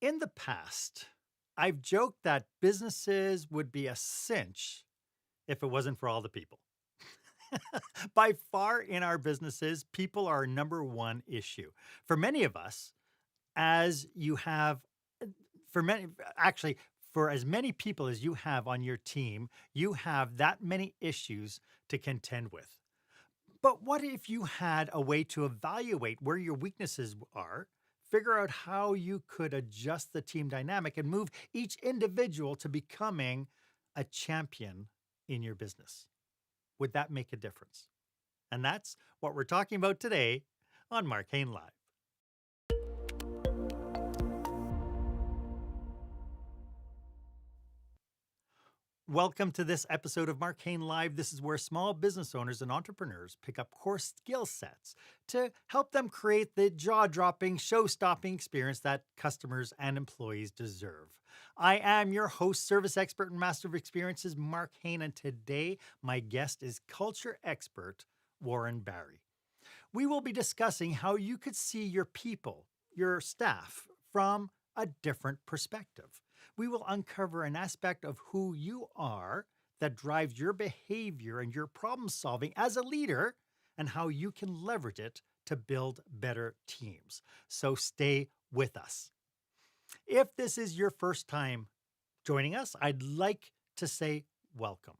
In the past, I've joked that businesses would be a cinch if it wasn't for all the people. By far in our businesses, people are our number one issue. For many of us, as you have, for many, actually, for as many people as you have on your team, you have that many issues to contend with. But what if you had a way to evaluate where your weaknesses are, figure out how you could adjust the team dynamic and move each individual to becoming a champion in your business? Would that make a difference? And that's what we're talking about today on Marc Haine Live. Welcome to this episode of Marc Haine Live. This is where small business owners and entrepreneurs pick up core skill sets to help them create the jaw-dropping, show-stopping experience that customers and employees deserve. I am your host, service expert, and master of experiences, Marc Haine, and today my guest is culture expert Warren Barry. We will be discussing how you could see your people, your staff, from a different perspective. We will uncover an aspect of who you are that drives your behavior and your problem solving as a leader and how you can leverage it to build better teams. So stay with us. If this is your first time joining us, I'd like to say welcome.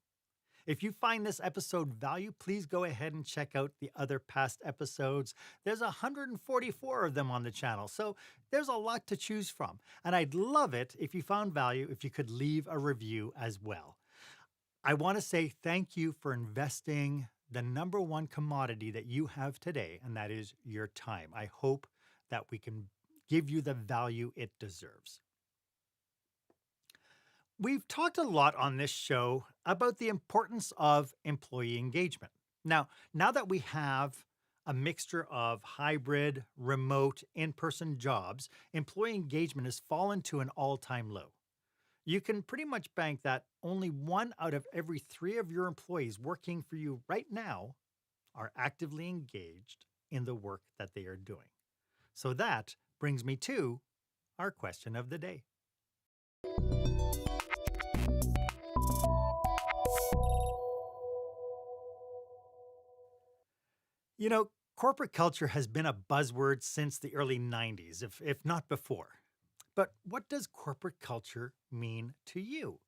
If you find this episode value, please go ahead and check out the other past episodes. There's 144 of them on the channel, so there's a lot to choose from. And I'd love it if you found value, if you could leave a review as well. I want to say thank you for investing the number one commodity that you have today, and that is your time. I hope that we can give you the value it deserves. We've talked a lot on this show about the importance of employee engagement. Now that we have a mixture of hybrid, remote, in-person jobs, employee engagement has fallen to an all-time low. You can pretty much bank that only 1 out of every 3 of your employees working for you right now are actively engaged in the work that they are doing. So that brings me to our question of the day. You know, corporate culture has been a buzzword since the early 90s, if not before. But what does corporate culture mean to you?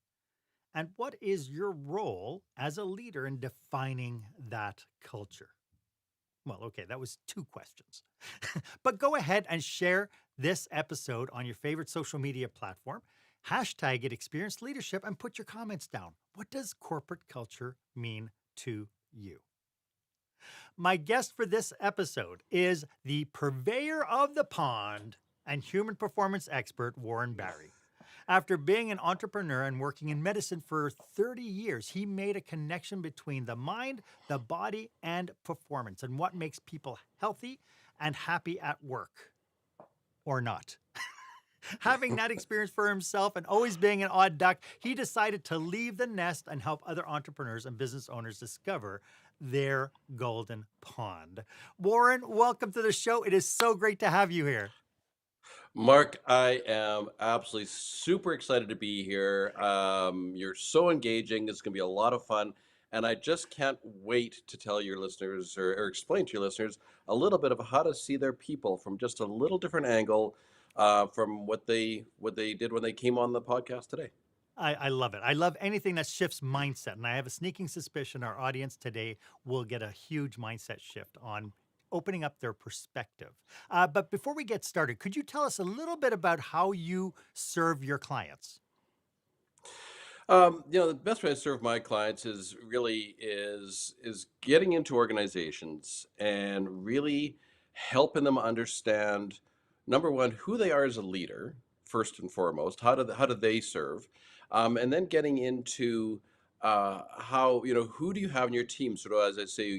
And what is your role as a leader in defining that culture? Well, okay, that was 2 questions. But go ahead and share this episode on your favorite social media platform. Hashtag it experienced leadership and put your comments down. What does corporate culture mean to you? My guest for this episode is the purveyor of the pond and human performance expert, Warren Barry. After being an entrepreneur and working in medicine for 30 years, he made a connection between the mind, the body, and performance, and what makes people healthy and happy at work, or not. Having that experience for himself and always being an odd duck, he decided to leave the nest and help other entrepreneurs and business owners discover their golden pond. Warren, welcome to the show. It is so great to have you here. Mark, I am absolutely super excited to be here. You're so engaging. It's going to be a lot of fun. And I just can't wait to tell your listeners or explain to your listeners a little bit of how to see their people from just a little different angle from what they did when they came on the podcast today. I love it. I love anything that shifts mindset. And I have a sneaking suspicion our audience today will get a huge mindset shift on opening up their perspective. But before we get started, could you tell us a little bit about how you serve your clients? The best way to serve my clients is getting into organizations and really helping them understand, number one, who they are as a leader, first and foremost. How do they serve, and then getting into how who do you have in your team? Sort of as I say,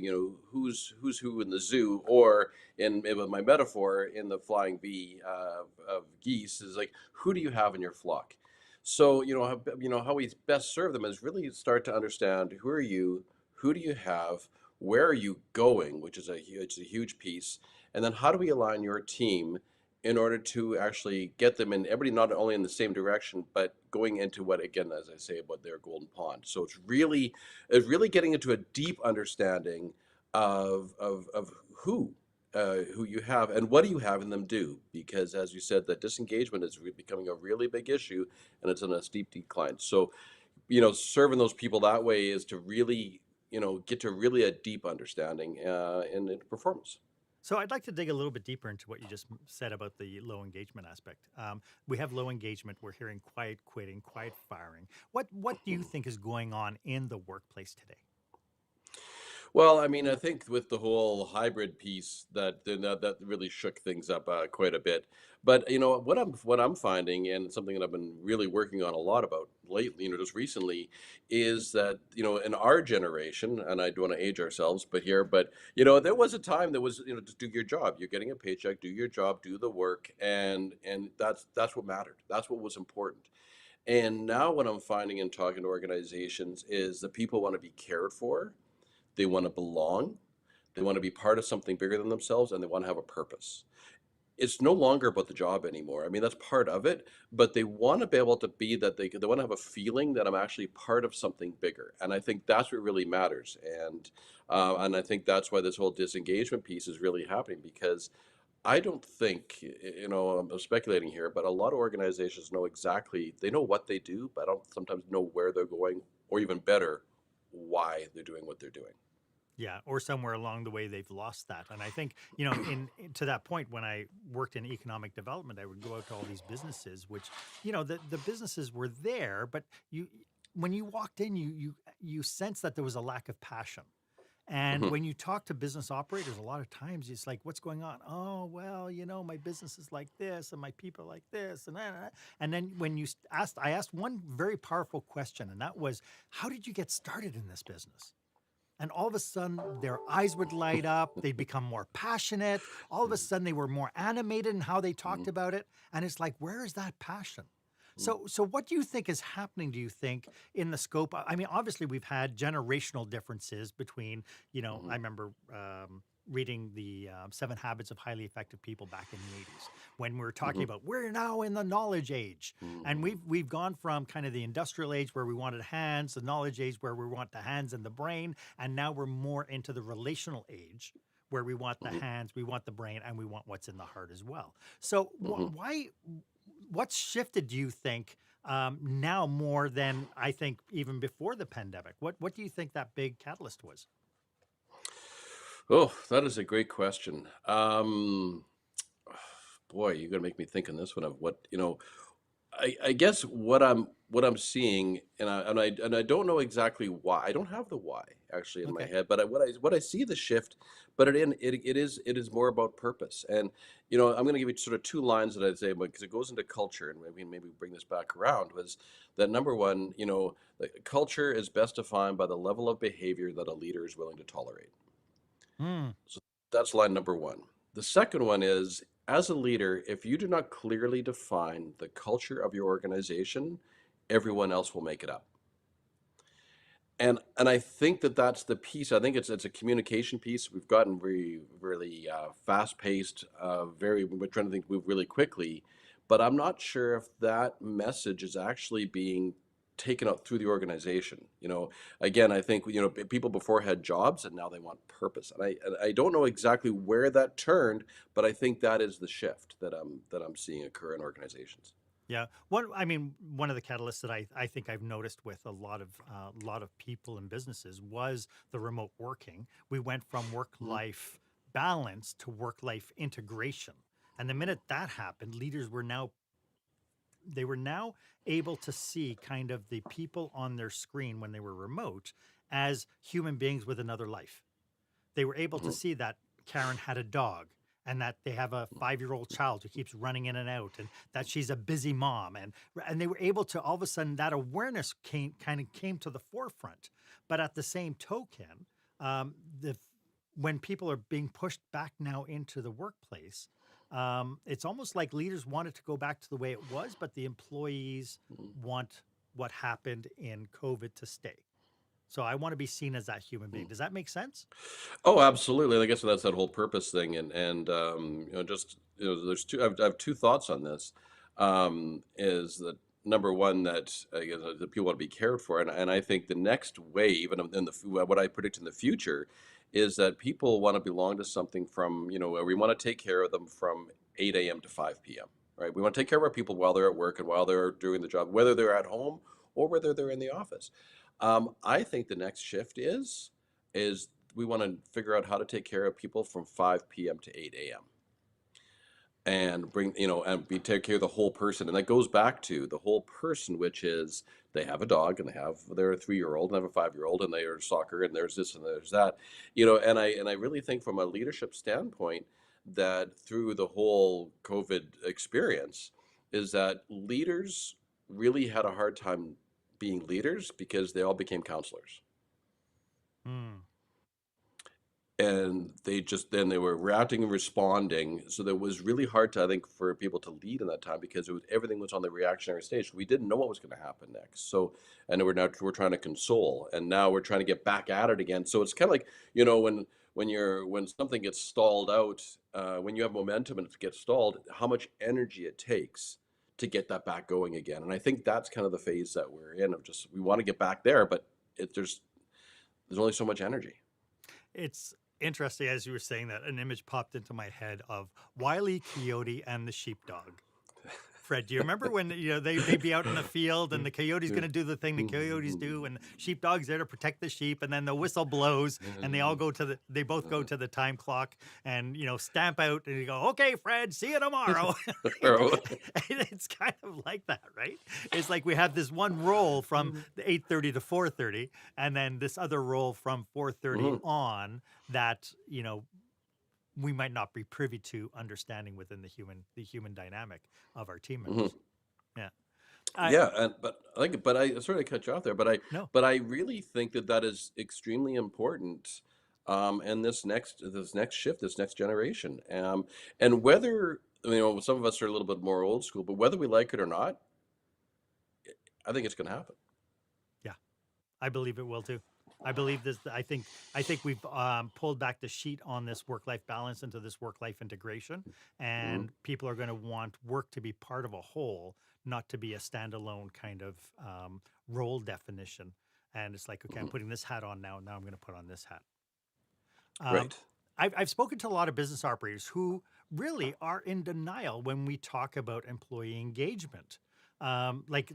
who's who in the zoo, or with my metaphor in the flying V of geese is like who do you have in your flock? So, how we best serve them is really start to understand who are you, who do you have, where are you going, which is a huge piece, and then how do we align your team in order to actually get them and everybody not only in the same direction, but going into what, again, as I say, about their golden pond. So it's really getting into a deep understanding of who you have and what do you have in them do, because as you said, that disengagement is becoming a really big issue and it's in a steep decline. So serving those people that way is to really get to really a deep understanding in performance. So I'd like to dig a little bit deeper into what you just said about the low engagement aspect. We have low engagement. We're hearing quiet quitting, quiet firing. What do you think is going on in the workplace today? Well, I mean, I think with the whole hybrid piece that really shook things up quite a bit. But what I'm finding, and something that I've been really working on a lot about lately, just recently, is that in our generation, and I don't want to age ourselves, but there was a time that was just do your job. You're getting a paycheck, do your job, do the work, and that's what mattered. That's what was important. And now what I'm finding in talking to organizations is that people want to be cared for, they want to belong, they want to be part of something bigger than themselves, and they want to have a purpose. It's no longer about the job anymore. I mean, that's part of it, but they want to be able to be that they want to have a feeling that I'm actually part of something bigger. And I think that's what really matters. And I think that's why this whole disengagement piece is really happening, because I don't think, I'm speculating here, but a lot of organizations know exactly, they know what they do, but I don't sometimes know where they're going, or even better, why they're doing what they're doing. Yeah, or somewhere along the way they've lost that. And I think, to that point, when I worked in economic development, I would go out to all these businesses, which, the businesses were there, but when you walked in, you sense that there was a lack of passion. And Mhm, when you talk to business operators, a lot of times it's like, what's going on? Oh, well, my business is like this and my people are like this. And then when I asked one very powerful question, and that was, how did you get started in this business? And all of a sudden, their eyes would light up. They'd become more passionate. All of a mhm, sudden, they were more animated in how they talked mhm, about it. And it's like, where is that passion? mhm, So what do you think is happening? Do you think in the scope? I mean, obviously, we've had generational differences between. I mhm, remember reading the Seven Habits of Highly Effective People back in the '80s when we were talking mhm, about we're now in the knowledge age, and mhm, we've gone from kind of the industrial age where we wanted hands, the knowledge age where we want the hands and the brain, and now we're more into the relational age where we want the mhm, hands, we want the brain, and we want what's in the heart as well. So mhm. why? What's shifted? Do you think now more than I think even before the pandemic? What do you think that big catalyst was? Oh, that is a great question. Boy, you're gonna make me think on this one of what I guess what I'm seeing, and I don't know exactly why. I don't have the why actually in my Okay. head, but what I see the shift, but it is more about purpose. And I'm going to give you sort of two lines that I'd say, because it goes into culture, and maybe bring this back around, was that number one, the culture is best defined by the level of behavior that a leader is willing to tolerate. Hmm. So that's line number one. The second one is, as a leader, if you do not clearly define the culture of your organization, everyone else will make it up. And I think that that's the piece. I think it's a communication piece. We've gotten very really fast paced. We're trying to think move really quickly, but I'm not sure if that message is actually being taken up through the organization. Again, I think people before had jobs and now they want purpose, and I don't know exactly where that turned, but I think that is the shift that I'm seeing occur in organizations. Yeah. One of the catalysts that I think I've noticed with a lot of people and businesses was the remote working. We went from work Mhm, life balance to work life integration. And the minute that happened, leaders were now able to see kind of the people on their screen when they were remote as human beings with another life. They were able to mhm, see that Karen had a dog and that they have a 5-year-old child who keeps running in and out, and that she's a busy mom, and they were able to, all of a sudden, that awareness came to the forefront. But at the same token, the when people are being pushed back now into the workplace, it's almost like leaders want it to go back to the way it was, but the employees mhm. want what happened in COVID to stay. So I want to be seen as that human being. Mm. Does that make sense? Oh, absolutely. I guess that's that whole purpose thing, and just there's I have two thoughts on this. Is that number one that that people want to be cared for, and I think the next wave, and in the what I predict in the future, is that people want to belong to something from where we want to take care of them from 8 a.m. to 5 p.m. Right? We want to take care of our people while they're at work and while they're doing the job, whether they're at home or whether they're in the office. I think the next shift is we want to figure out how to take care of people from 5 p.m. to 8 a.m. and bring, and we take care of the whole person. And that goes back to the whole person, which is they have a dog and they have their 3-year-old and have a 5-year-old and they are soccer and there's this and there's that, and I really think from a leadership standpoint that through the whole COVID experience is that leaders really had a hard time being leaders because they all became counselors. Hmm. And they were reacting and responding, so that was really hard to, I think, for people to lead in that time because everything was on the reactionary stage. We didn't know what was going to happen next. So, and we're trying to console, and now we're trying to get back at it again. So it's kind of like, when something gets stalled out, when you have momentum and it gets stalled, how much energy it takes to get that back going again. And I think that's kind of the phase that we're in, of just we want to get back there, but there's only so much energy. It's interesting, as you were saying that, an image popped into my head of Wile E. Coyote and the sheepdog. Fred, do you remember when they'd be out in the field and the coyote's going to do the thing the coyotes do, and sheepdog's there to protect the sheep, and then the whistle blows, and they both go to the time clock, and stamp out, and you go, okay, Fred, see you tomorrow. It's kind of like that, right? It's like we have this one role from the 8:30 to 4:30, and then this other role from 4:30 Mhm. on that we might not be privy to understanding within the human dynamic of our team Mhm. members. Yeah. I Yeah, but I sort of cut you off there, no. but I really think that that is extremely important, in this next shift, this next generation, and whether some of us are a little bit more old school, but whether we like it or not, I think it's going to happen. Yeah. I believe it will too. I believe this. I think we've pulled back the sheet on this work-life balance into this work-life integration, Hmm. and people are going to want work to be part of a whole, not to be a standalone kind of role definition. And it's like, okay, I'm Hmm. putting this hat on now. Now I'm going to put on this hat. Um, Right. I've spoken to a lot of business operators who really are in denial when we talk about employee engagement. Like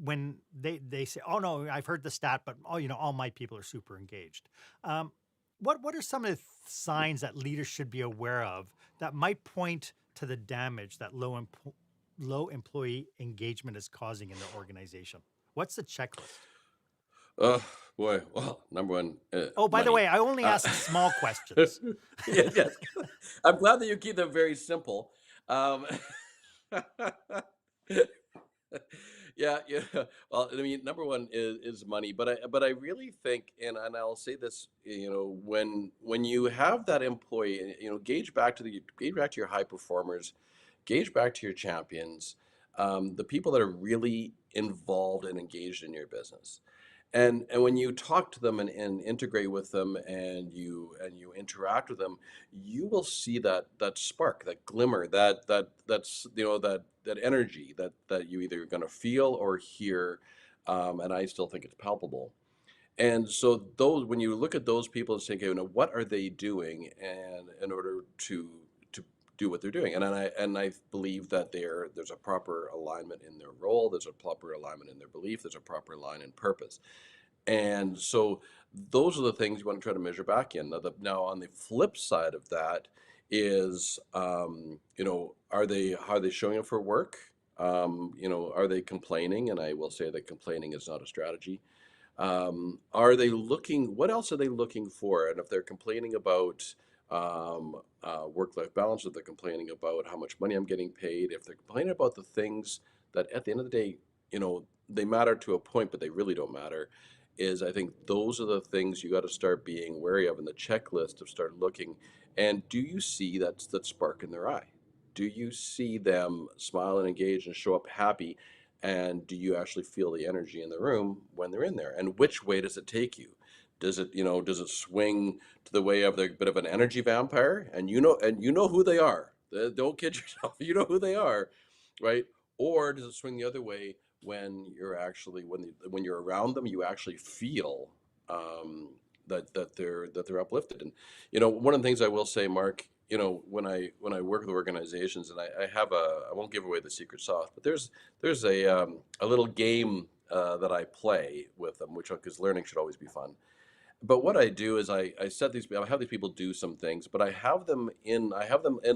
when they say, "Oh no, I've heard the stat, but all my people are super engaged." Um, what are some of the signs that leaders should be aware of that might point to the damage that low employee engagement is causing in their organization? What's the checklist? Oh boy. Well, number one, Oh, by the money. way, I only Uh, ask small questions. yes. I'm glad that you keep them very simple. Um, yeah, yeah. Well, I mean, number one is money, but I really think, and I'll say this, when you have that employee, gauge back to your high performers, gauge back to your champions, the people that are really involved and engaged in your business. And when you talk to them and integrate with them and you interact with them, you will see that spark, that glimmer, that energy that you either going to feel or hear, and I still think it's palpable. And so those when you look at those people and say, okay, what are they doing, and in order to do what they're doing, and I believe that there's a proper alignment in their role, there's a proper alignment in their belief, there's a proper alignment in purpose. And so those are the things you want to try to measure back in. Now, on the flip side of that is, are they showing up for work? Are they complaining? And I will say that complaining is not a strategy. Are they looking? What else are they looking for? And if they're complaining about work-life balance, if they're complaining about how much money I'm getting paid, if they're complaining about the things that at the end of the day, they matter to a point, but they really don't matter, is I think those are the things you got to start being wary of in the checklist of start looking. And do you see that spark in their eye? Do you see them smile and engage and show up happy? And do you actually feel the energy in the room when they're in there? And which way does it take you? Does it, does it swing to the way of the bit of an energy vampire? And you know who they are. Don't kid yourself. You know who they are, right? Or does it swing the other way when you're actually when you're around them, you actually feel that they're uplifted. And one of the things I will say, Mark, when I work with organizations, and I have I won't give away the secret sauce, but there's a little game that I play with them, which because learning should always be fun. But what I do is I have these people do some things, but I have them in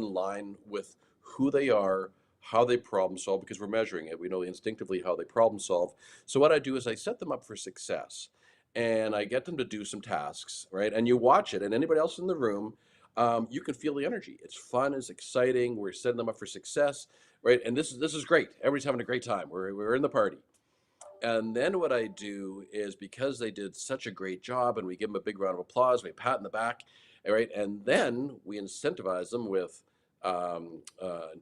line with who they are, how they problem solve, because we're measuring it. We know instinctively how they problem solve. So what I do is I set them up for success, and I get them to do some tasks, right? And you watch it, and anybody else in the room, you can feel the energy. It's fun, it's exciting. We're setting them up for success, right? And this is great. Everybody's having a great time. We're in the party. And then what I do is, because they did such a great job, and we give them a big round of applause, we pat in the back, all right, and then we incentivize them with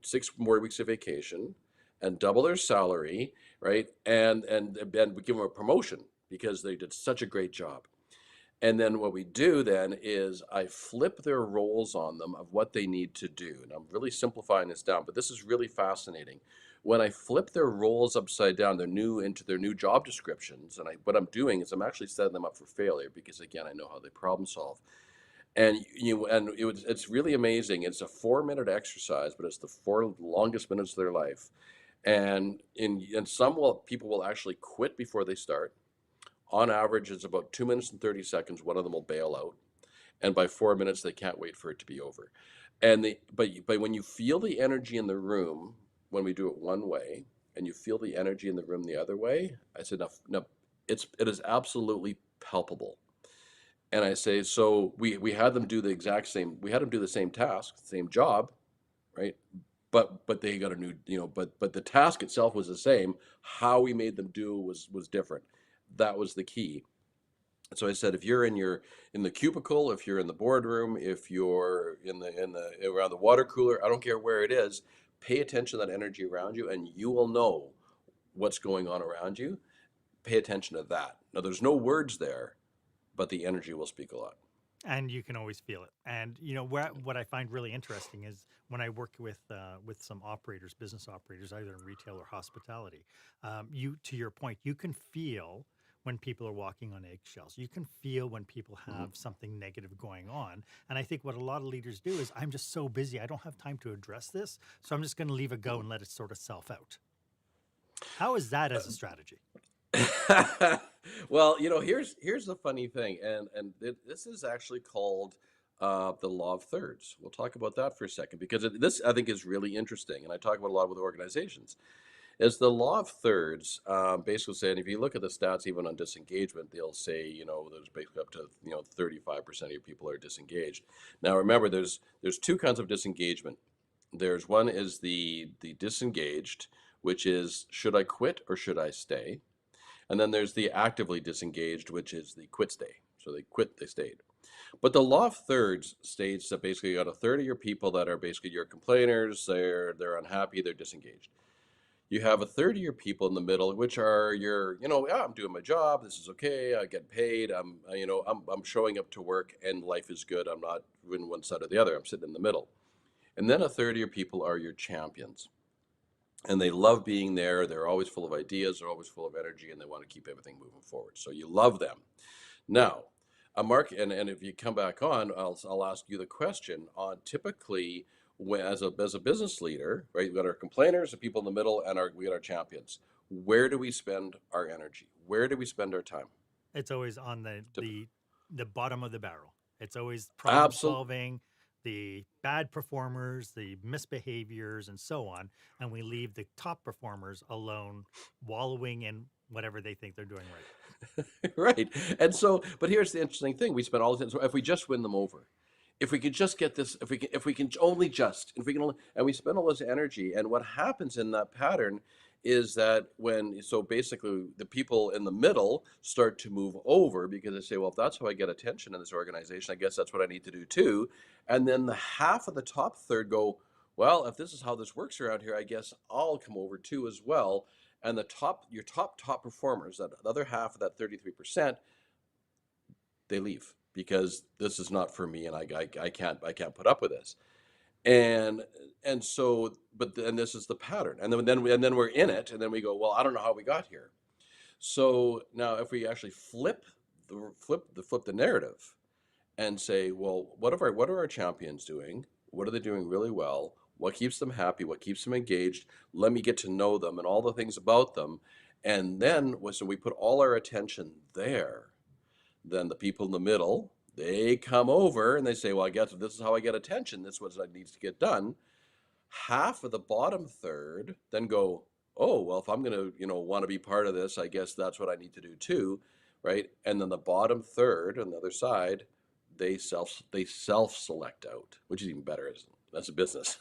6 more weeks of vacation and double their salary, right? And we give them a promotion because they did such a great job. And then what we do then is I flip their roles on them of what they need to do. And I'm really simplifying this down, but this is really fascinating. When I flip their roles upside down, into their new job descriptions, and what I'm doing is I'm actually setting them up for failure, because again, I know how they problem solve. And it's really amazing. It's a 4-minute exercise, but it's the 4 longest minutes of their life. And people will actually quit before they start. On average, it's about 2 minutes and 30 seconds. One of them will bail out, and by 4 minutes, they can't wait for it to be over. But when you feel the energy in the room, when we do it one way, and you feel the energy in the room the other way, I said, no, it is absolutely palpable. And I say, so we had them do the exact same. We had them do the same task, same job, right? But they got a new, but the task itself was the same. How we made them do was different. That was the key. So I said, if you're in the cubicle, if you're in the boardroom, if you're in the around the water cooler, I don't care where it is, pay attention to that energy around you, and you will know what's going on around you. Pay attention to that. Now, there's no words there, but the energy will speak a lot. And you can always feel it. And what I find really interesting is when I work with some operators, business operators, either in retail or hospitality, to your point, you can feel when people are walking on eggshells. You can feel when people have something negative going on. And I think what a lot of leaders do is, I'm just so busy, I don't have time to address this, so I'm just going to leave it go and let it sort of self out. How is that as a strategy? Well, here's the funny thing, and this is actually called the law of thirds. We'll talk about that for a second, because this, I think, is really interesting, and I talk about a lot with organizations. Is the law of thirds, basically saying, if you look at the stats, even on disengagement, they'll say, there's basically up to 35% of your people are disengaged. Now, remember, there's 2 kinds of disengagement. There's one is the disengaged, which is, should I quit or should I stay? And then there's the actively disengaged, which is the quit stay. So they quit, they stayed. But the law of thirds states that basically you got a third of your people that are basically your complainers, they're unhappy, they're disengaged. You have a third of your people in the middle, which are yeah, I'm doing my job, this is okay, I get paid, I'm showing up to work, and life is good. I'm not in one side or the other, I'm sitting in the middle. And then a third of your people are your champions. And they love being there. They're always full of ideas. They're always full of energy, and they want to keep everything moving forward. So you love them. Now, Mark, and if you come back on, I'll ask you the question on, typically, as a business leader, right? We've got our complainers, the people in the middle, and we got our champions. Where do we spend our energy? Where do we spend our time? It's always on the bottom of the barrel. It's always problem Absolutely. solving, the bad performers, the misbehaviors, and so on, and we leave the top performers alone, wallowing in whatever they think they're doing right. Right. And so, but here's the interesting thing: we spend all the time. So if we just win them over, if we could just get this, if we can only just, if we can only, and we spend all this energy, and what happens in that pattern is that so basically the people in the middle start to move over, because they say, well, if that's how I get attention in this organization, I guess that's what I need to do too. And then the half of the top third go, well, if this is how this works around here, I guess I'll come over too as well. And your top performers, that other half of that 33%, they leave because this is not for me, and I can't put up with this. And so, and this is the pattern. And then we're in it, and then we go, well, I don't know how we got here. So now, if we actually flip the narrative and say, well, what are our champions doing? What are they doing really well? What keeps them happy? What keeps them engaged? Let me get to know them and all the things about them. And then, so we put all our attention there. Then the people in the middle, they come over and they say, well, I guess this is how I get attention. This is what needs to get done. Half of the bottom third then go, oh, well, if I'm going to, want to be part of this, I guess that's what I need to do too, right? And then the bottom third on the other side, they self-select out, which is even better. That's a business.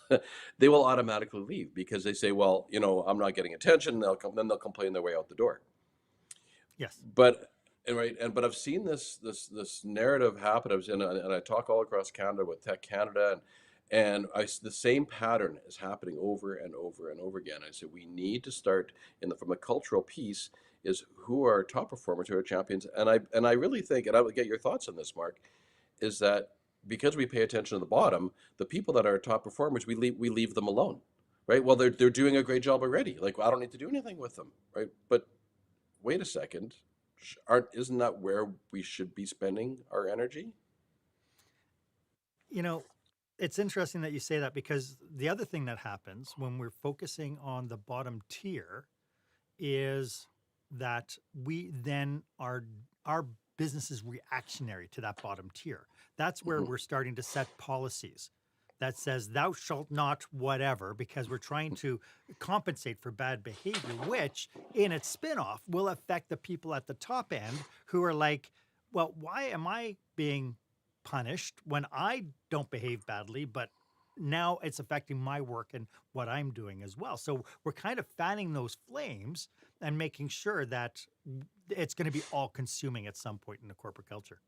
They will automatically leave because they say, well, I'm not getting attention. They'll complain their way out the door. Yes. But but I've seen this narrative happen. And I talk all across Canada with Tech Canada, and the same pattern is happening over and over and over again. I said we need to start from a cultural piece is who are top performers, who are champions, and I really think, and I would get your thoughts on this, Mark, is that because we pay attention to the bottom, the people that are top performers, we leave them alone, right? Well, they're doing a great job already. Like, I don't need to do anything with them, right? But wait a second, isn't that where we should be spending our energy? It's interesting that you say that, because the other thing that happens when we're focusing on the bottom tier is that we then our business is reactionary to that bottom tier. That's where Mhm. we're starting to set policies that says thou shalt not whatever, because we're trying to compensate for bad behavior, which in its spin-off will affect the people at the top end who are like, well, why am I being punished when I don't behave badly, but now it's affecting my work and what I'm doing as well. So we're kind of fanning those flames and making sure that it's going to be all consuming at some point in the corporate culture.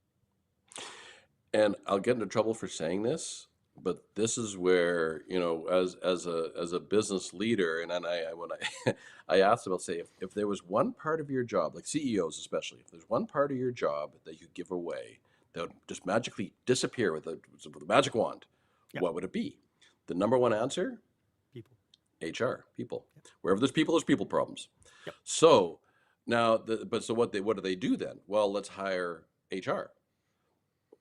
And I'll get into trouble for saying this, but this is where, as a business leader, and then when I I asked them, I'll say, if there was one part of your job, like CEOs especially, if there's one part of your job that you give away that would just magically disappear with a magic wand, Yep. what would it be? The number one answer: People. HR, people. Yep. Wherever there's people problems. Yep. So now, what do they do then? Well, let's hire HR,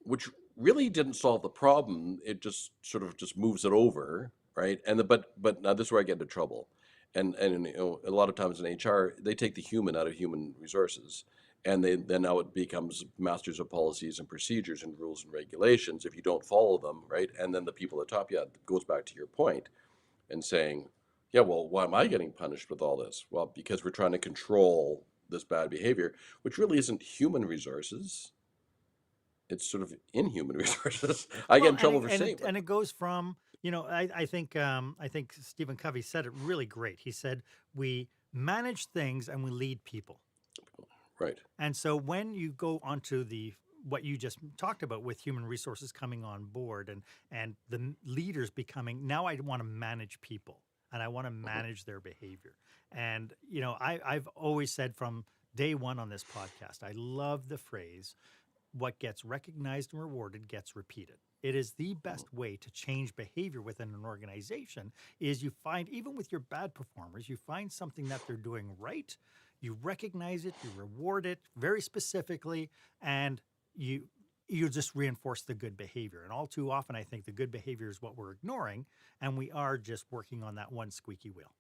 which really didn't solve the problem. It just sort of just moves it over, right? But now this is where I get into trouble. And a lot of times in HR, they take the human out of human resources, and then now it becomes masters of policies and procedures and rules and regulations. If you don't follow them, right? And then the people at the top, it goes back to your point and saying, yeah, well, why am I getting punished with all this? Well, because we're trying to control this bad behavior, which really isn't human resources. It's sort of inhuman resources. I get Well, in trouble for saying and that. it goes from, I think Stephen Covey said it really great. He said we manage things and we lead people. Right. And so when you go onto what you just talked about with human resources coming on board and the leaders becoming, now I want to manage people and I want to Mhm. manage their behavior. And I've always said from day one on this podcast, I love the phrase, what gets recognized and rewarded gets repeated. It is the best way to change behavior within an organization. Is you find, even with your bad performers, you find something that they're doing right, you recognize it, you reward it very specifically, and you just reinforce the good behavior. And all too often, I think the good behavior is what we're ignoring, and we are just working on that one squeaky wheel.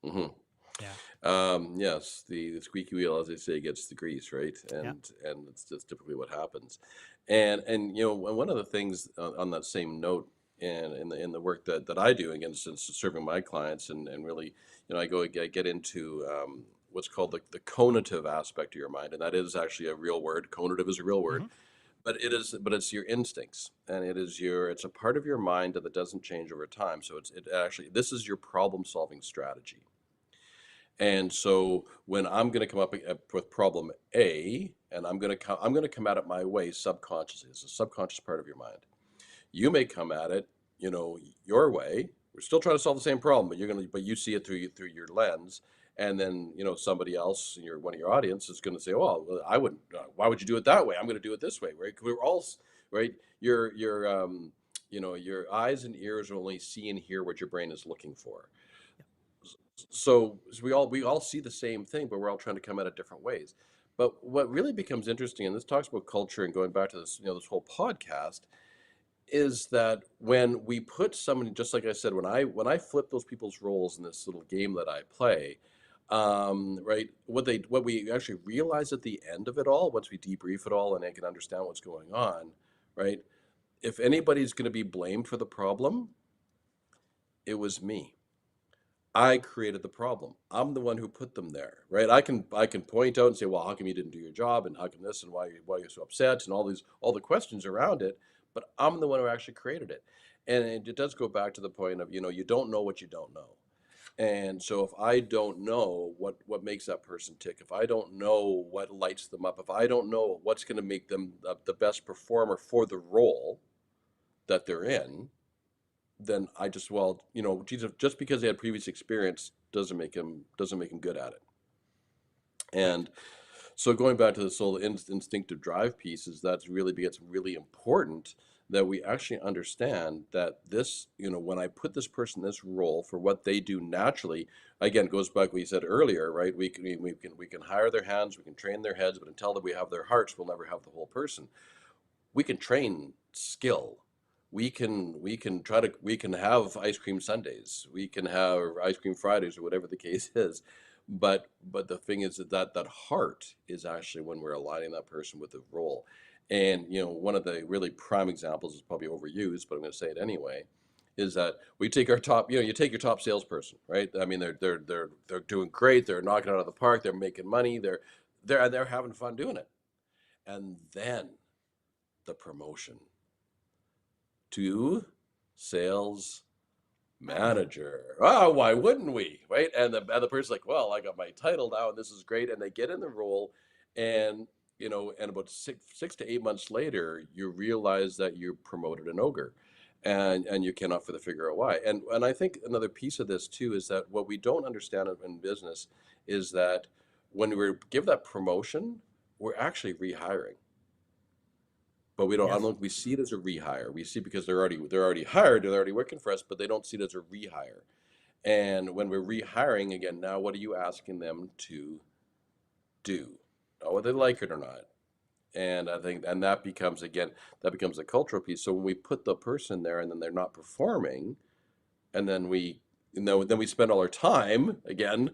Hmm. Yeah. Yes, the squeaky wheel, as they say, gets the grease, right? Yeah. And it's just typically what happens. And one of the things on that same note, and in the work that I do against serving my clients, and really, I get into what's called the conative aspect of your mind, and that is actually a real word. Conative is a real word, Hmm. but it's your instincts, and it's a part of your mind that doesn't change over time. So it actually, this is your problem solving strategy. And so when I'm going to come up with problem A, and I'm going to come at it my way subconsciously. It's a subconscious part of your mind. You may come at it, your way. We're still trying to solve the same problem, but you see it through your lens, And then, somebody else, one of your audience is going to say, well, I wouldn't, why would you do it that way? I'm going to do it this way, right? We're all, right. Your eyes and ears only see and hear what your brain is looking for. So we all see the same thing, but we're all trying to come at it different ways. But what really becomes interesting, and this talks about culture and going back to this, this whole podcast, is that when we put somebody, just like I said, when I flip those people's roles in this little game that I play, right, what we actually realize at the end of it all, once we debrief it all and I can understand what's going on, right? If anybody's going to be blamed for the problem, it was me. I created the problem. I'm the one who put them there, right? I can point out and say, well, how come you didn't do your job, and how come this, and why you're so upset, and all the questions around it. But I'm the one who actually created it, and it does go back to the point of you don't know what you don't know, and so if I don't know what makes that person tick, if I don't know what lights them up, if I don't know what's going to make them the best performer for the role that they're in, then I just, well, just because they had previous experience doesn't make them good at it. And so going back to this whole instinctive drive piece, is that's really gets really important, that we actually understand that this, when I put this person in this role for what they do naturally, again, goes back to what you said earlier, right? We can hire their hands, we can train their heads, but until that we have their hearts, we'll never have the whole person. We can train skill. We can have ice cream Sundays. We can have ice cream Fridays, or whatever the case is. But the thing is that heart is actually when we're aligning that person with the role. And one of the really prime examples is probably overused, but I'm going to say it anyway. Is that we take our top, you take your top salesperson, right? I mean, they're doing great. They're knocking it out of the park. They're making money. They're having fun doing it. And then the promotion to sales manager. Oh, why wouldn't we? Right? And the person's like, well, I got my title now, and this is great. And they get in the role, and and about 6 to 8 months later, you realize that you promoted an ogre, and you cannot figure out why. And I think another piece of this too is that what we don't understand in business is that when we give that promotion, we're actually rehiring. But we don't. I Yes. don't. We see it as a rehire. We see, because they're already hired. They're already working for us, but they don't see it as a rehire. And when we're rehiring again, now what are you asking them to do? Not whether they like it or not. And I think, and that becomes a cultural piece. So when we put the person there and then they're not performing, and then we spend all our time again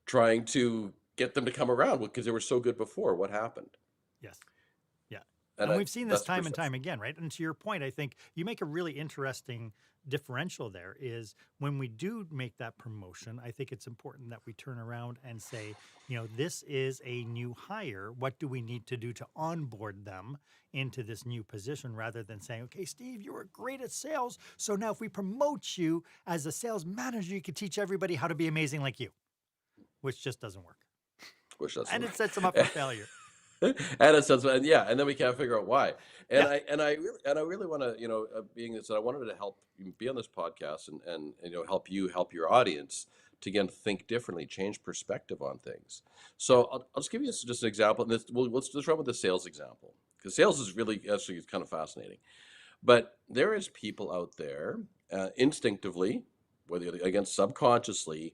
trying to get them to come around because they were so good before. What happened? Yes. Yeah. And And we've seen this that's time and perception. time again, right? And to your point, I think you make a really interesting differential there is when we do make that promotion, I think it's important that we turn around and say, this is a new hire. What do we need to do to onboard them into this new position, rather than saying, okay, Steve, you were great at sales. So now if we promote you as a sales manager, you can teach everybody how to be amazing like you, which just doesn't work. Which doesn't And it work. sets them up for failure. And it says, and yeah, and then we can't figure out why. And Yeah. I really want to, being this, that I wanted to help you be on this podcast, and help your audience to, again, think differently, change perspective on things. So I'll just give you just an example. And let's just run with the sales example, because sales is really actually kind of fascinating. But there is people out there, instinctively, whether again subconsciously,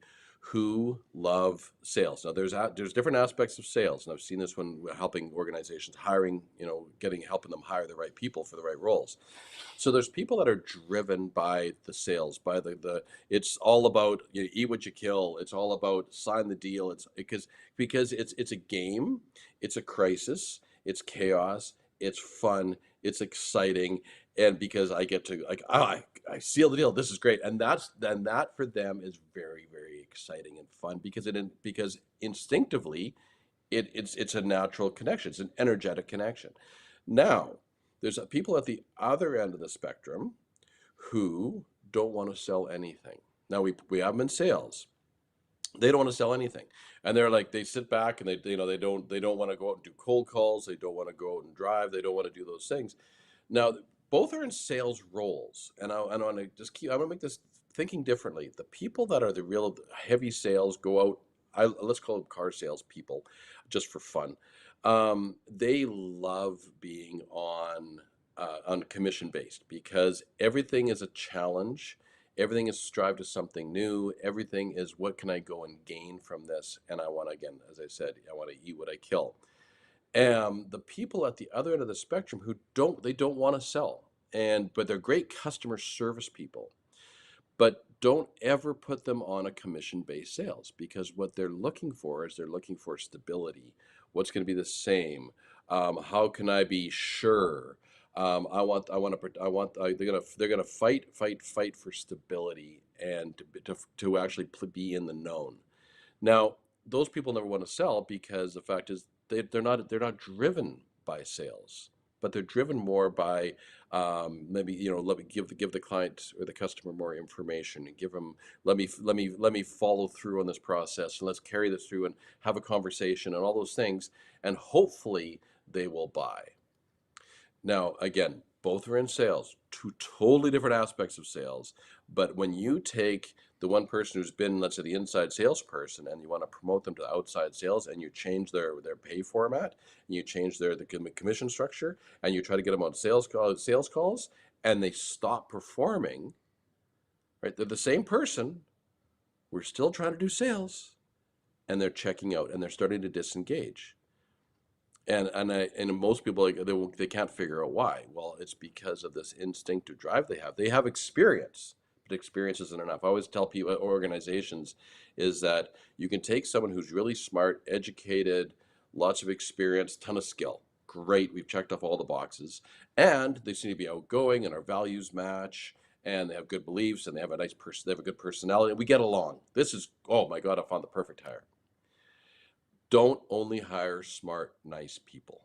who love sales. Now there's different aspects of sales, and I've seen this when we're helping organizations hiring, helping them hire the right people for the right roles. So there's people that are driven by the sales, by the it's all about, eat what you kill. It's all about sign the deal. It's because it's a game, it's a crisis, it's chaos, it's fun, it's exciting, and because I get to, like, I seal the deal. This is great, and that for them is very, very exciting and fun, because instinctively it's a natural connection. It's an energetic connection. Now, there's people at the other end of the spectrum who don't want to sell anything. Now we have them in sales. They don't want to sell anything, and they're like, they sit back and they don't want to go out and do cold calls. They don't want to go out and drive. They don't want to do those things. Now both are in sales roles, and I want to just keep. I'm going to make this thinking differently. The people that are the real heavy sales go out. Let's call them car sales people, just for fun. They love being on commission based because everything is a challenge. Everything is strive to something new. Everything is what can I go and gain from this? And I want to, again, as I said, I want to eat what I kill. The people at the other end of the spectrum who don't want to sell, but they're great customer service people, but don't ever put them on a commission-based sales, because what they're looking for is they're looking for stability. What's going to be the same? How can I be sure? They're gonna fight for stability and to actually be in the known. Now, those people never want to sell because the fact is they're not driven by sales, but they're driven more by maybe let me give the client or the customer more information and give them let me follow through on this process, and let's carry this through and have a conversation and all those things, and hopefully they will buy. Now, again, both are in sales, two totally different aspects of sales. But when you take the one person who's been, let's say, the inside salesperson, and you want to promote them to outside sales, and you change their pay format, and you change the commission structure, and you try to get them on sales calls, and they stop performing, right? They're the same person. We're still trying to do sales, and they're checking out, and they're starting to disengage. And most people, they can't figure out why. Well, it's because of this instinctive drive they have. They have experience, but experience isn't enough. I always tell people, organizations, is that you can take someone who's really smart, educated, lots of experience, ton of skill. Great, we've checked off all the boxes, and they seem to be outgoing, and our values match, and they have good beliefs, and they have a good personality, and we get along. This is, oh my God, I found the perfect hire. Don't only hire smart, nice people.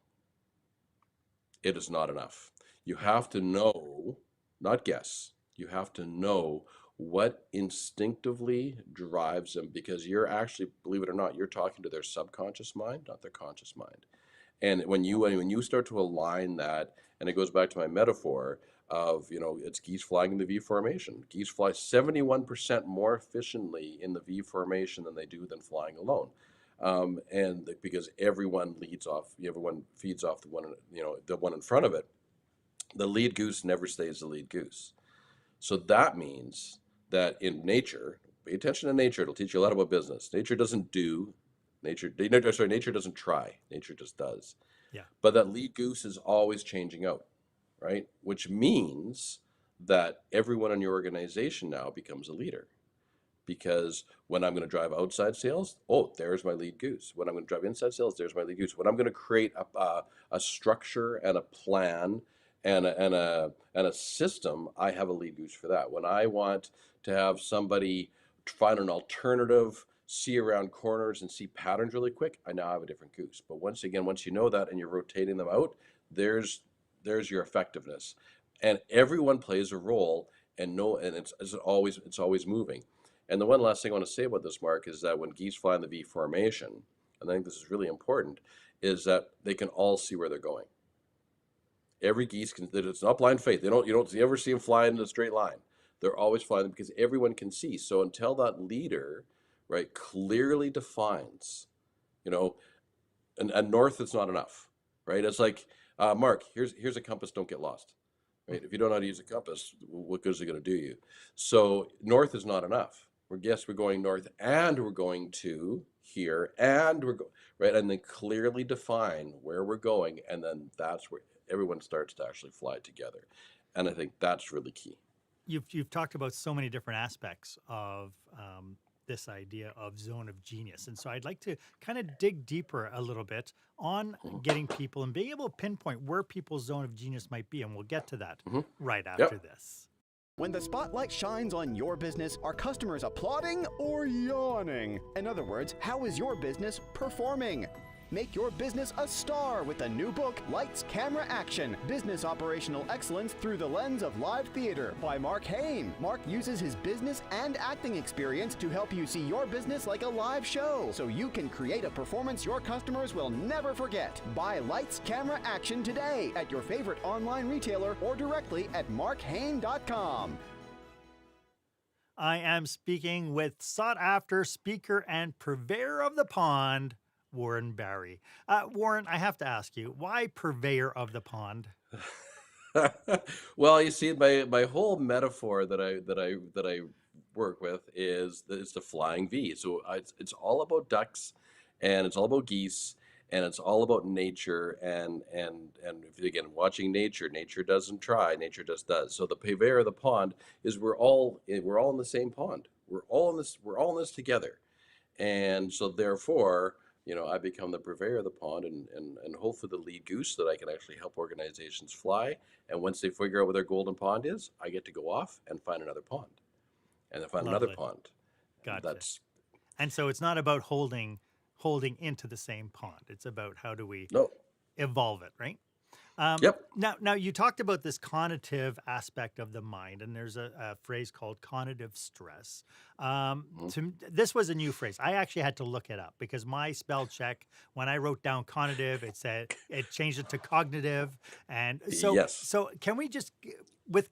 It is not enough. You have to know, not guess, you have to know what instinctively drives them, because you're actually, believe it or not, you're talking to their subconscious mind, not their conscious mind. And when you start to align that, and it goes back to my metaphor of, it's geese flying in the V formation. Geese fly 71% more efficiently in the V formation than they do than flying alone. Because everyone feeds off the one in front of it. The lead goose never stays the lead goose. So that means that in nature, pay attention to nature. It'll teach you a lot about business. Nature doesn't try. Nature just does. Yeah. But that lead goose is always changing out, right? Which means that everyone in your organization now becomes a leader. Because when I'm going to drive outside sales, there's my lead goose. When I'm going to drive inside sales, there's my lead goose. When I'm going to create a structure and a plan and a system, I have a lead goose for that. When I want to have somebody find an alternative, see around corners and see patterns really quick, I now have a different goose. But once you know that and you're rotating them out, there's your effectiveness. And everyone plays a role, and it's always moving. And the one last thing I want to say about this, Mark, is that when geese fly in the V formation, and I think this is really important, is that they can all see where they're going. Every geese it's not blind faith. You don't ever see them fly in a straight line. They're always flying because everyone can see. So until that leader, right, clearly defines, and north is not enough, right? It's like, Mark, here's a compass, don't get lost. Right? If you don't know how to use a compass, what good is it going to do you? So north is not enough. We're going north, and we're going to here, and right, and then clearly define where we're going, and then that's where everyone starts to actually fly together. And I think that's really key. You've talked about so many different aspects of this idea of zone of genius, and so I'd like to kind of dig deeper a little bit on getting people and being able to pinpoint where people's zone of genius might be, and we'll get to that right after this. When the spotlight shines on your business, are customers applauding or yawning? In other words, how is your business performing? Make your business a star with the new book, Lights, Camera, Action, Business Operational Excellence Through the Lens of Live Theater by Marc Haine. Marc uses his business and acting experience to help you see your business like a live show, so you can create a performance your customers will never forget. Buy Lights, Camera, Action today at your favorite online retailer or directly at marchaine.com. I am speaking with sought after speaker and purveyor of the pond, Warren Barry. Warren, I have to ask you, why purveyor of the pond? Well, you see, my whole metaphor that I work with is the flying V. So it's all about ducks, and it's all about geese, and it's all about nature. And if, again, watching nature, nature doesn't try, nature just does. So the purveyor of the pond is we're all in the same pond. We're all in this together. And so therefore, I become the purveyor of the pond, and hopefully the lead goose that I can actually help organizations fly. And once they figure out where their golden pond is, I get to go off and find another pond, and then find another Lovely. pond. And Gotcha. And so it's not about holding into the same pond. It's about how do we no. evolve it, right? Yep. Now you talked about this conative aspect of the mind, and there's a phrase called conative stress. This was a new phrase. I actually had to look it up because my spell check, when I wrote down conative, it changed it to cognitive, and Yes. so can we just with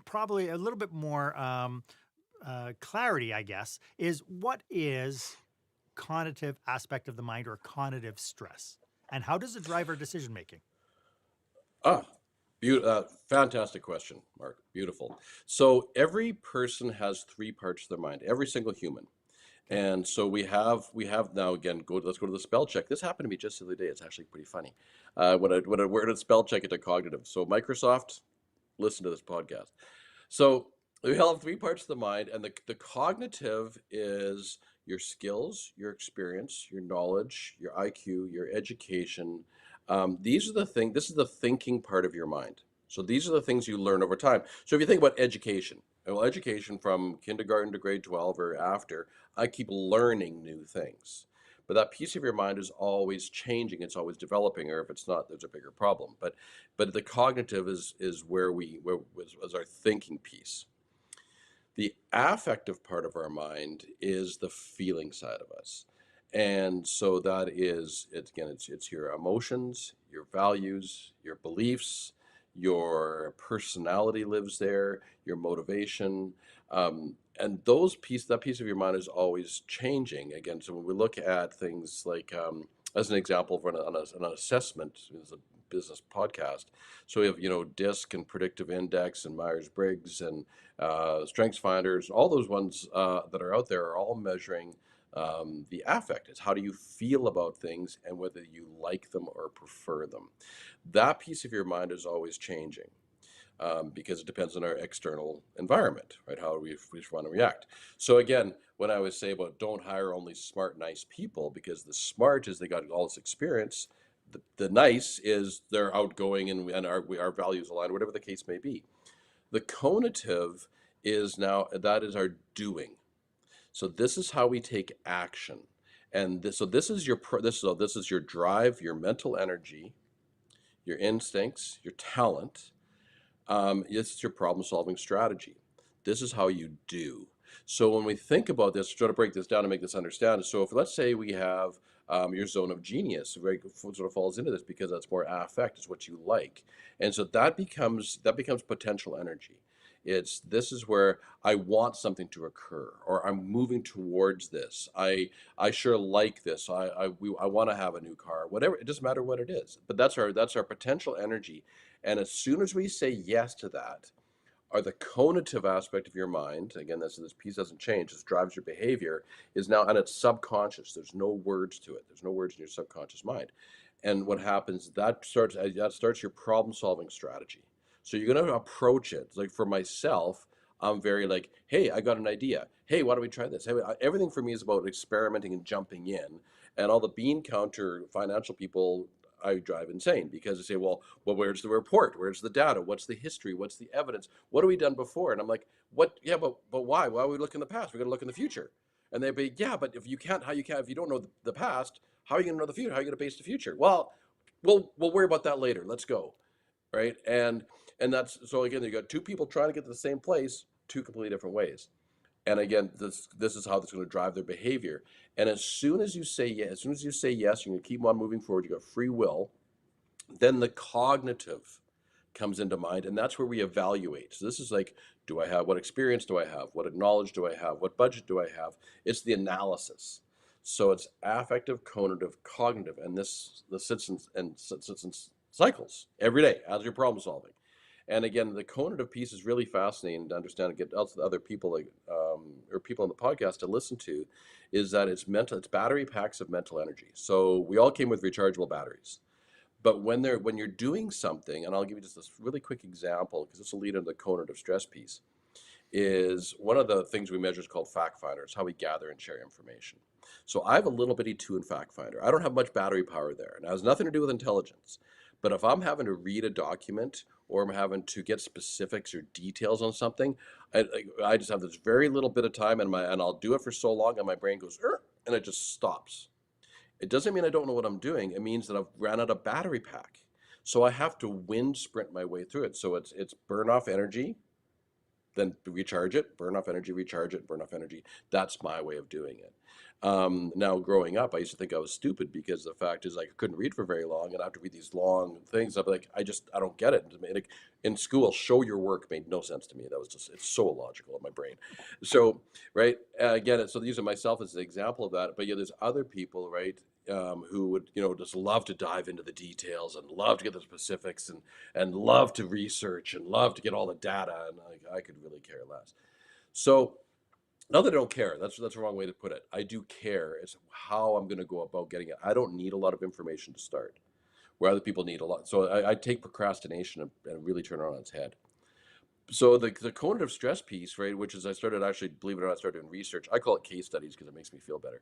probably a little bit more clarity, I guess, is what is conative aspect of the mind or conative stress, and how does it drive our decision making? Ah, fantastic question, Mark. Beautiful. So every person has three parts of their mind. Every single human. Okay. And so we have now, again, let's go to the spell check. This happened to me just the other day. It's actually pretty funny. When I worded spell check it to cognitive. So Microsoft, listen to this podcast. So we all have three parts of the mind, and the cognitive is your skills, your experience, your knowledge, your IQ, your education. These are the thing. This is the thinking part of your mind. So these are the things you learn over time. So if you think about education, well, education from kindergarten to grade 12 or after, I keep learning new things. But that piece of your mind is always changing. It's always developing, or if it's not, there's a bigger problem. But the cognitive is where was our thinking piece. The affective part of our mind is the feeling side of us. And so that is, it's your emotions, your values, your beliefs, your personality lives there, your motivation. And that piece of your mind is always changing. Again, so when we look at things like, as an example, for an assessment, it's a business podcast. So we have, DISC and predictive index and Myers-Briggs and strengths finders. All those ones that are out there are all measuring the affect. It's how do you feel about things and whether you like them or prefer them. That piece of your mind is always changing. Because it depends on our external environment, right? How we want to react. So again, when I always say about don't hire only smart, nice people, because the smart is they got all this experience. The nice is they're outgoing and our values align, whatever the case may be. The conative is that is our doing. So this is how we take action, and this is your drive, your mental energy, your instincts, your talent. This is your problem-solving strategy. This is how you do. So when we think about this, try to break this down to make this understand. So if let's say we have your zone of genius, very sort of falls into this because that's more affect, is what you like, and so that becomes potential energy. This is where I want something to occur, or I'm moving towards this. I sure like this. I want to have a new car. Whatever, it doesn't matter what it is. But that's our potential energy. And as soon as we say yes to that, or the conative aspect of your mind, again, this piece doesn't change, this drives your behavior, is now, and it's subconscious. There's no words to it. There's no words in your subconscious mind. And what happens, that starts your problem-solving strategy. So you're going to approach it. Like for myself, I'm very like, hey, I got an idea. Hey, why don't we try this? Hey, everything for me is about experimenting and jumping in. And all the bean counter financial people, I drive insane because they say, well, where's the report? Where's the data? What's the history? What's the evidence? What have we done before? And I'm like, what? Yeah, but why? Why would we look in the past? We're going to look in the future. And they'd be, yeah, but if you don't know the past, how are you going to know the future? How are you going to base the future? Well, we'll worry about that later. Let's go. Right. And that's, so again, you got two people trying to get to the same place, two completely different ways. And again, this is how that's going to drive their behavior. And as soon as you say yes, you're going to keep on moving forward. You got free will. Then the cognitive comes into mind, and that's where we evaluate. So this is like, do I have? What experience do I have? What knowledge do I have? What budget do I have? It's the analysis. So it's affective, conative, cognitive, and this sits in cycles every day as you're problem solving. And again, the conative piece is really fascinating to understand and get other people or people on the podcast to listen to, is that it's battery packs of mental energy. So we all came with rechargeable batteries. But when you're doing something, and I'll give you just this really quick example because this will lead into the conative stress piece, is one of the things we measure is called fact finder. It's how we gather and share information. So I have a little bitty 2 in fact finder. I don't have much battery power there, and it has nothing to do with intelligence. But if I'm having to read a document or I'm having to get specifics or details on something, I just have this very little bit of time, and I'll do it for so long, and my brain goes, and it just stops. It doesn't mean I don't know what I'm doing. It means that I've ran out of battery pack. So I have to wind sprint my way through it. So it's burn off energy, then recharge it, burn off energy, recharge it, burn off energy. That's my way of doing it. Now, growing up, I used to think I was stupid because the fact is I couldn't read for very long, and I have to read these long things. I'm like, I don't get it. Like, in school, show your work made no sense to me. That was just, it's so illogical in my brain. So, right, again, so using myself as an example of that. But yeah, there's other people, right, who would, just love to dive into the details and love to get the specifics and love to research and love to get all the data, and I could really care less. So, not that I don't care. That's the wrong way to put it. I do care. It's how I'm going to go about getting it. I don't need a lot of information to start, where other people need a lot. So I take procrastination and really turn it on its head. So the conative stress piece, right, which is I started, actually, believe it or not, I started doing research. I call it case studies because it makes me feel better.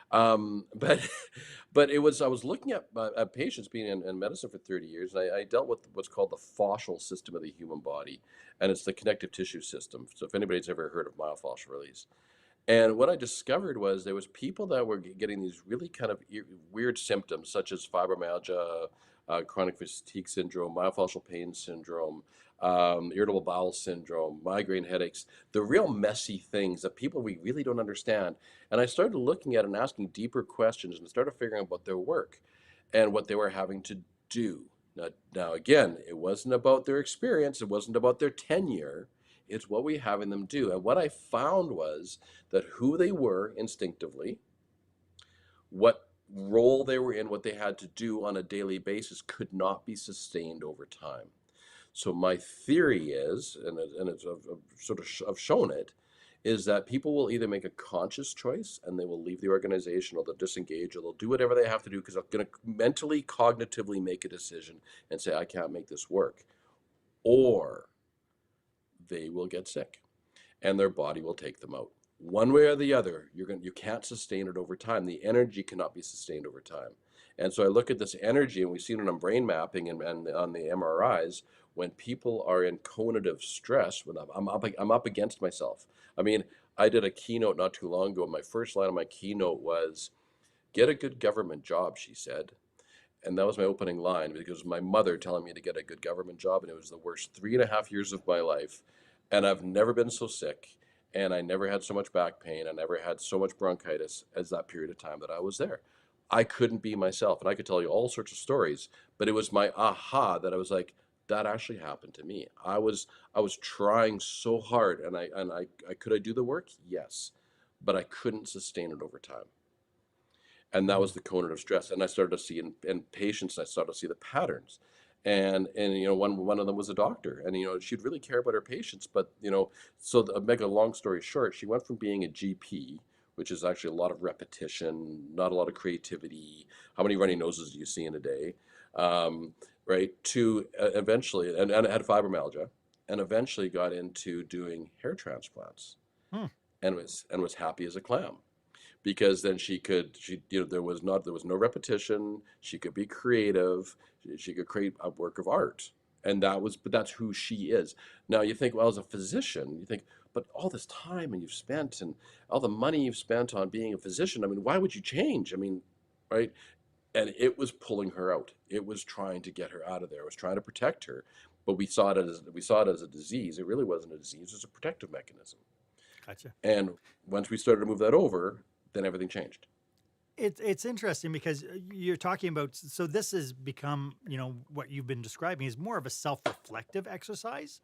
But I was looking at patients being in medicine for 30 years, and I dealt with what's called the fascial system of the human body, and it's the connective tissue system. So if anybody's ever heard of myofascial release. And what I discovered was there was people that were getting these really kind of weird symptoms, such as fibromyalgia, chronic fatigue syndrome, myofascial pain syndrome, irritable bowel syndrome, migraine headaches, the real messy things that people we really don't understand. And I started looking at it and asking deeper questions and started figuring out what their work and what they were having to do. Now again, it wasn't about their experience. It wasn't about their tenure. It's what we having them do. And what I found was that who they were instinctively, what role they were in, what they had to do on a daily basis could not be sustained over time. So my theory is, and it's I've shown it, is that people will either make a conscious choice and they will leave the organization, or they'll disengage, or they'll do whatever they have to do because they're going to mentally, cognitively make a decision and say, I can't make this work. Or they will get sick and their body will take them out. One way or the other, you can't sustain it over time. The energy cannot be sustained over time. And so I look at this energy, and we've seen it on brain mapping and on the MRIs. When people are in conative stress, when I'm up against myself. I mean, I did a keynote not too long ago, and my first line of my keynote was, "Get a good government job," she said. And that was my opening line, because my mother telling me to get a good government job, and it was the worst 3.5 years of my life. And I've never been so sick, and I never had so much back pain. I never had so much bronchitis as that period of time that I was there. I couldn't be myself, and I could tell you all sorts of stories, but it was my aha that I was like, that actually happened to me. I was trying so hard, and I could I do the work? Yes, but I couldn't sustain it over time. And that was the conative stress. And I started to see in patients, I started to see the patterns. And one of them was a doctor, and she'd really care about her patients. But so to make a long story short, she went from being a GP, which is actually a lot of repetition, not a lot of creativity. How many runny noses do you see in a day? Right, to eventually, and had fibromyalgia, and eventually got into doing hair transplants, and was happy as a clam. Because then there was no repetition. She could be creative. She could create a work of art, but that's who she is. Now you think, well, as a physician, you think, but all this time and you've spent, and all the money you've spent on being a physician, I mean, why would you change? I mean, right? And it was pulling her out. It was trying to get her out of there. It was trying to protect her, but we saw it as a disease. It really wasn't a disease. It was a protective mechanism. Gotcha. And once we started to move that over, then everything changed. It's interesting because you're talking about, so this has become, what you've been describing is more of a self-reflective exercise.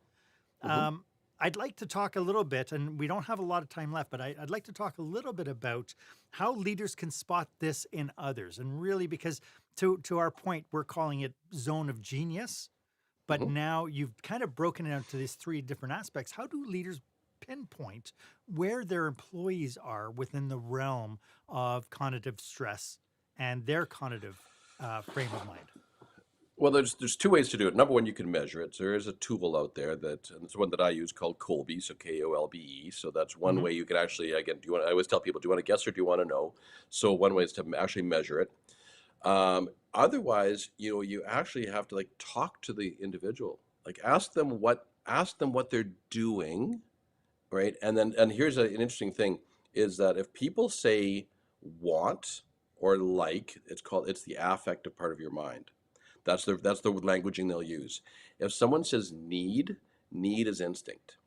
Mm-hmm. I'd like to talk a little bit, and we don't have a lot of time left, but I'd like to talk a little bit about how leaders can spot this in others. And really, because to our point, we're calling it zone of genius, but Mhm. now you've kind of broken it into these three different aspects. How do leaders pinpoint where their employees are within the realm of cognitive stress and their cognitive frame of mind? Well, there's two ways to do it. Number one, you can measure it. So there is a tool out there and it's one that I use called Colby, so Kolbe. So that's one Hmm. way you can actually, again, do you want? I always tell people, do you want to guess or do you want to know? So one way is to actually measure it. Otherwise, you actually have to like talk to the individual, like ask them what they're doing, right? And here's an interesting thing is that if people say want or like, it's the affective part of your mind. That's the languaging they'll use. If someone says need is instinct.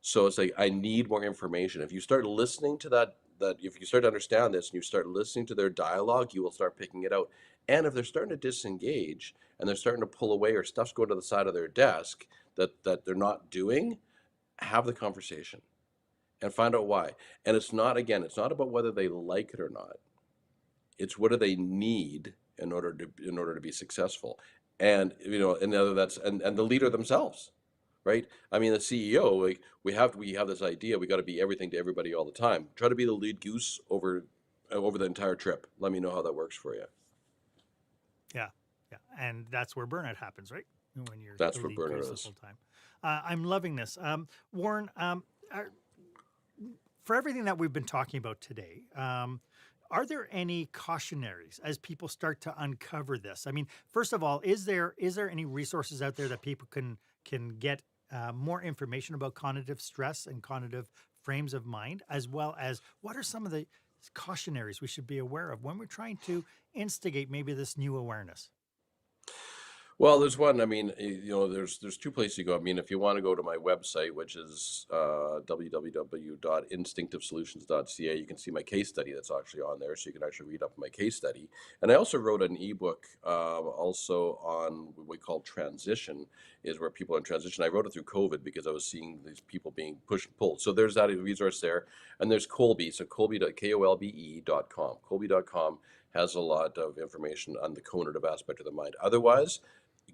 So it's like I need more information. If you start listening to that if you start to understand this and you start listening to their dialogue, you will start picking it out. And if they're starting to disengage and they're starting to pull away or stuff's going to the side of their desk that they're not doing, have the conversation and find out why. And it's not about whether they like it or not. It's what do they need in order to be successful. And and the other and the leader themselves, right? I mean, the CEO, like we have this idea we got to be everything to everybody all the time. Try to be the lead goose over the entire trip. Let me know how that works for you. Yeah, yeah, and that's where burnout happens, right? When you're the That's where lead goose burnout the is. whole time. I'm loving this, Warren. For everything that we've been talking about today, are there any cautionaries as people start to uncover this? I mean, first of all, is there any resources out there that people can get more information about cognitive stress and cognitive frames of mind, as well as what are some of the cautionaries we should be aware of when we're trying to instigate maybe this new awareness? Well, there's one. I mean, there's two places you go. I mean, if you want to go to my website, which is www.instinctivesolutions.ca, you can see my case study that's actually on there, so you can actually read up my case study. And I also wrote an ebook, also on what we call transition, is where people are in transition. I wrote it through COVID because I was seeing these people being pushed and pulled. So there's that resource there, and there's Colby, so Kolbe.com. Colby.com has a lot of information on the conative aspect of the mind. Otherwise,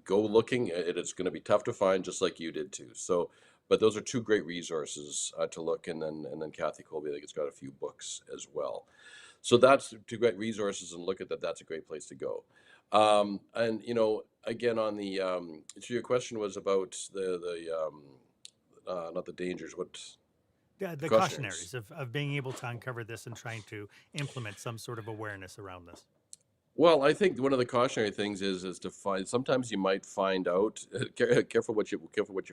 go looking. It's going to be tough to find, just like you did too. So, but those are two great resources to look, and then Kathy Colby, I think, it's got a few books as well. So that's two great resources, and look at that. That's a great place to go. And again, on the so your question was about the not the dangers, what the The cautionaries. cautionaries of being able to uncover this and trying to implement some sort of awareness around this. Well, I think one of the cautionary things is to find. Sometimes you might find out. Careful what you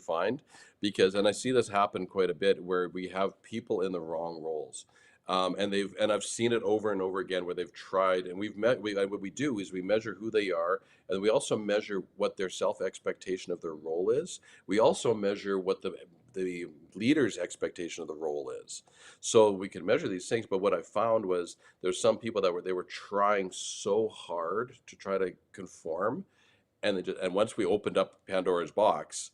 find, because and I see this happen quite a bit where we have people in the wrong roles, and I've seen it over and over again where they've tried and what we do is we measure who they are, and we also measure what their self expectation of their role is. We also measure what the leader's expectation of the role is. So we can measure these things, but what I found was there's some people that they were trying so hard to try to conform, and and once we opened up Pandora's box,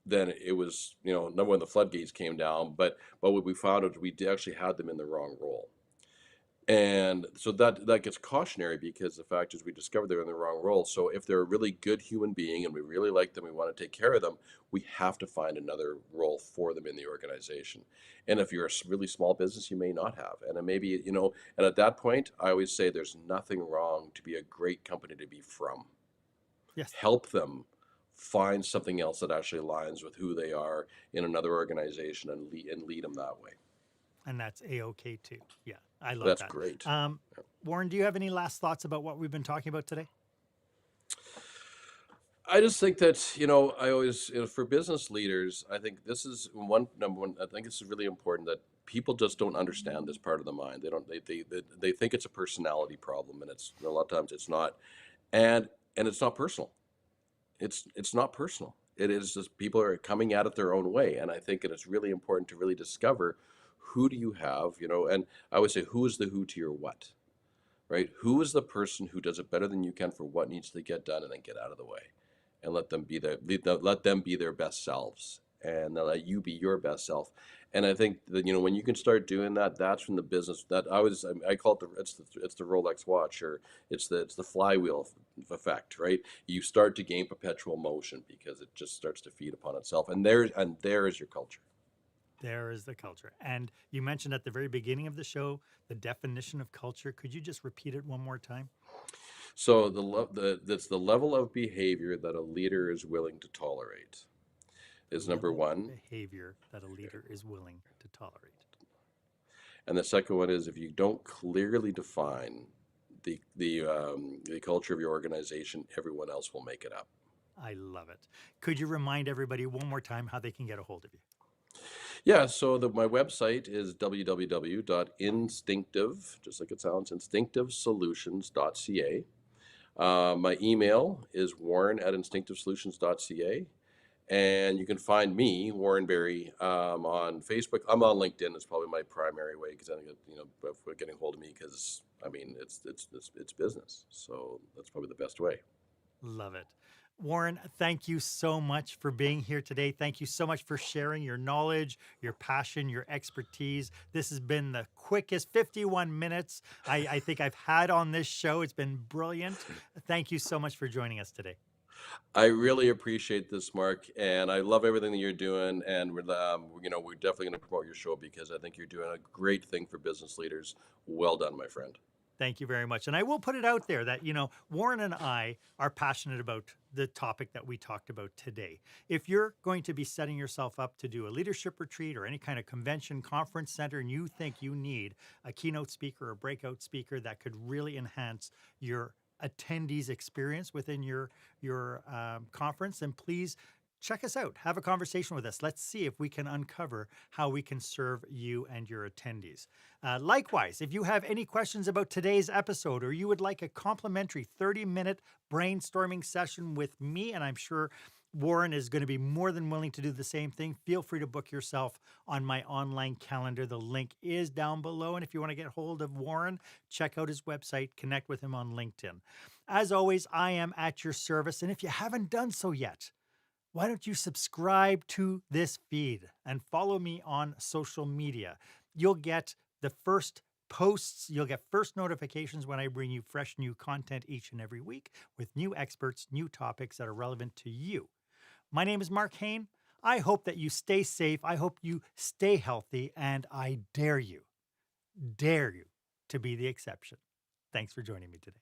then it was number one, the floodgates came down. But what we found was actually had them in the wrong role. And so that gets cautionary, because the fact is we discovered they're in the wrong role. So if they're a really good human being and we really like them, we want to take care of them, we have to find another role for them in the organization. And if you're a really small business, you may not have. And it may be, and at that point, I always say there's nothing wrong to be a great company to be from. Yes. Help them find something else that actually aligns with who they are in another organization, and lead them that way. And that's A-OK too. Yeah, I love That's that. great. Warren, do you have any last thoughts about what we've been talking about today? I just think that, I always, for business leaders, I think this is number one. I think it's really important that people just don't understand this part of the mind. They don't, they think it's a personality problem, and a lot of times it's not. And it's not personal. It's not personal. It is just people are coming at it their own way. And I think that it's really important to really discover who do you have, and I always say, who is the who to your what, right? Who is the person who does it better than you can for what needs to get done, and then get out of the way and let them be their best selves. and they'll let you be your best self. And I think that, when you can start doing that, that's when the business that I call it it's the Rolex watch, or it's the flywheel effect, right? You start to gain perpetual motion because it just starts to feed upon itself. And there is your culture. There is the culture. And you mentioned at the very beginning of the show the definition of culture. Could you just repeat it one more time? So that's the level of behavior that a leader is willing to tolerate is number Level of one. behavior that a leader is willing to tolerate. And the second one is, if you don't clearly define the culture of your organization, everyone else will make it up. I love it. Could you remind everybody one more time how they can get a hold of you? Yeah, so my website is www.instinctive, just like it sounds, instinctivesolutions.ca. My email is warren@instinctivesolutions.ca. And you can find me, Warren Berry, on Facebook. I'm on LinkedIn. It's probably my primary way, because I think, for getting hold of me, because it's business. So that's probably the best way. Love it. Warren, thank you so much for being here today. Thank you so much for sharing your knowledge, your passion, your expertise. This has been the quickest 51 minutes I think I've had on this show. It's been brilliant. Thank you so much for joining us today. I really appreciate this, Mark, and I love everything that you're doing. And we're definitely going to promote your show, because I think you're doing a great thing for business leaders. Well done, my friend. Thank you very much. And I will put it out there that, Warren and I are passionate about the topic that we talked about today. If you're going to be setting yourself up to do a leadership retreat or any kind of convention, conference center, and you think you need a keynote speaker or breakout speaker that could really enhance your attendees' experience within your conference, then please check us out. Have a conversation with us. Let's see if we can uncover how we can serve you and your attendees. Likewise, if you have any questions about today's episode, or you would like a complimentary 30-minute brainstorming session with me, and I'm sure Warren is going to be more than willing to do the same thing, feel free to book yourself on my online calendar. The link is down below. And if you want to get hold of Warren, check out his website, connect with him on LinkedIn. As always, I am at your service. And if you haven't done so yet, why don't you subscribe to this feed and follow me on social media? You'll get the first posts, you'll get first notifications when I bring you fresh new content each and every week with new experts, new topics that are relevant to you. My name is Marc Haine. I hope that you stay safe. I hope you stay healthy, and I dare you to be the exception. Thanks for joining me today.